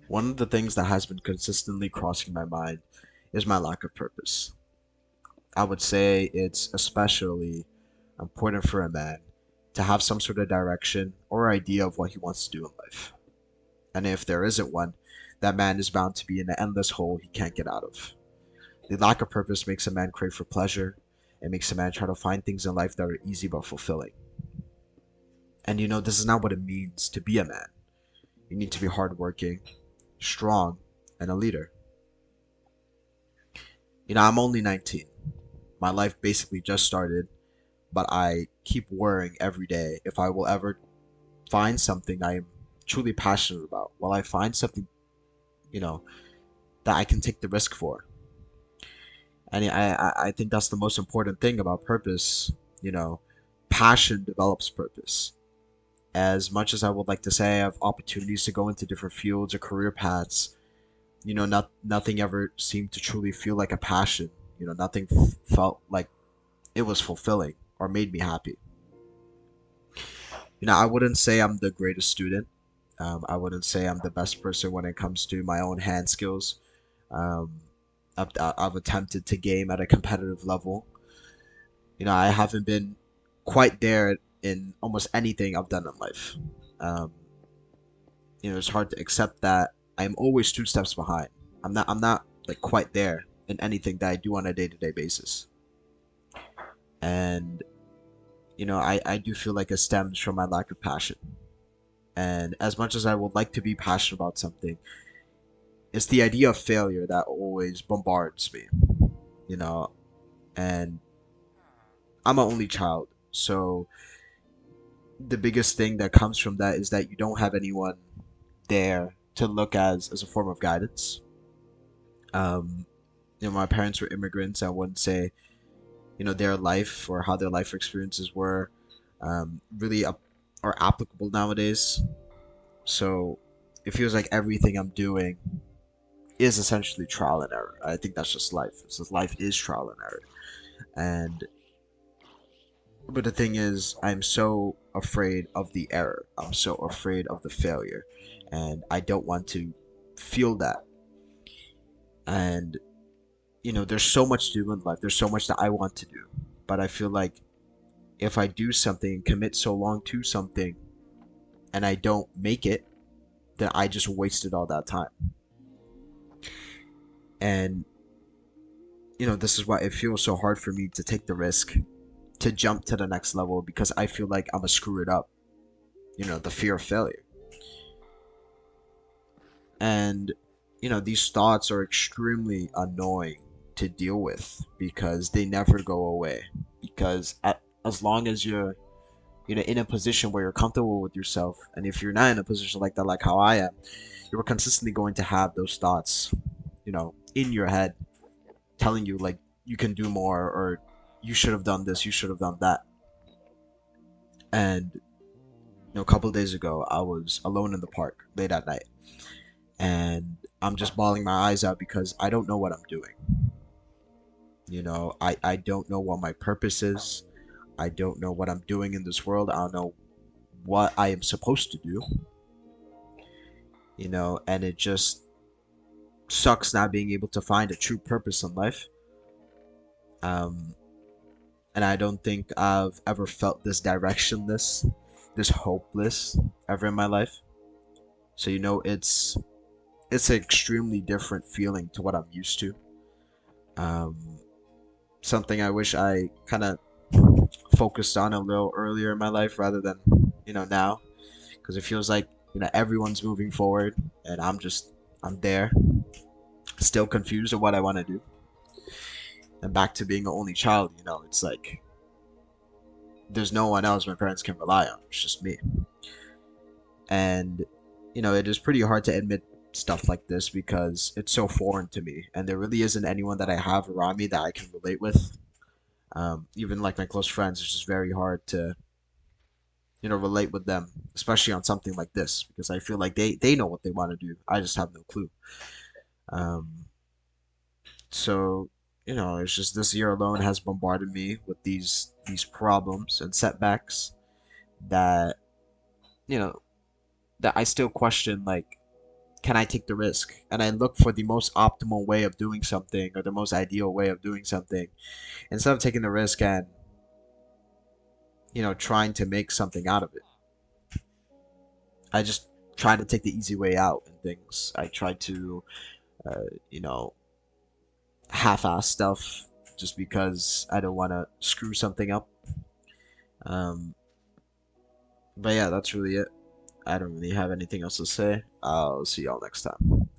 One of the things that has been consistently crossing my mind is my lack of purpose. I would say it's especially important for a man to have some sort of direction or idea of what he wants to do in life. And if there isn't one, that man is bound to be in an endless hole he can't get out of. The lack of purpose makes a man crave for pleasure. It makes a man try to find things in life that are easy but fulfilling. And this is not what it means to be a man. You need to be hardworking, strong, and a leader. I'm only 19. My life basically just started, but I keep worrying every day if I will ever find something I am truly passionate about. Will I find something, you know, that I can take the risk for? And I think that's the most important thing about purpose. You know, Passion develops purpose. As much as I would like to say I have opportunities to go into different fields or career paths, nothing ever seemed to truly feel like a passion. Nothing felt like it was fulfilling or made me happy. I wouldn't say I'm the greatest student. I wouldn't say I'm the best person when it comes to my own hand skills. Um, I've attempted to game at a competitive level. I haven't been quite there in almost anything I've done in life. Um, it's hard to accept that I'm always two steps behind. I'm not like quite there in anything that I do on a day-to-day basis. And I do feel like it stems from my lack of passion. And as much as I would like to be passionate about something, it's the idea of failure that always bombards me, you know. And I'm an only child, so the biggest thing that comes from that is that you don't have anyone there to look as a form of guidance. Um, my parents were immigrants. I wouldn't say their life or how their life experiences were really are applicable nowadays. So it feels like everything I'm doing is essentially trial and error. I think that's just life. So life is trial and error. And but the thing is, I'm so afraid of the error. I'm so afraid of the failure, and I don't want to feel that. And there's so much to do in life. There's so much that I want to do, but I feel like if I do something, commit so long to something, and I don't make it, then I just wasted all that time. And this is why it feels so hard for me to take the risk to jump to the next level because I feel like I'm gonna screw it up. The fear of failure. And these thoughts are extremely annoying to deal with because they never go away. Because as long as you're in a position where you're comfortable with yourself, and if you're not in a position like that, like how I am, you're consistently going to have those thoughts, in your head, telling you like you can do more or you should have done this, you should have done that. And a couple of days ago, I was alone in the park late at night, and I'm just bawling my eyes out because I don't know what I'm doing. I don't know what my purpose is. I don't know what I'm doing in this world. I don't know what I am supposed to do, and it just sucks not being able to find a true purpose in life. Um, and I don't think I've ever felt this directionless, this hopeless ever in my life. So it's an extremely different feeling to what I'm used to. Um, Something I wish I kind of focused on a little earlier in my life rather than now, because it feels like everyone's moving forward and I'm there, still confused of what I want to do. And back to being an only child, it's like there's no one else my parents can rely on. It's just me. And it is pretty hard to admit stuff like this because it's so foreign to me, and there really isn't anyone that I have around me that I can relate with. Even like my close friends, it's just very hard to relate with them, especially on something like this, because I feel like they know what they want to do. I just have no clue. Um, so it's just this year alone has bombarded me with these problems and setbacks that you know that I still question, like, can I take the risk? And I look for the most optimal way of doing something, or the most ideal way of doing something, instead of taking the risk and, trying to make something out of it. I just try to take the easy way out and things. I try to, uh, you know, half-ass stuff just because I don't want to screw something up. Um, but yeah, that's really it. I don't really have anything else to say. I'll see y'all next time.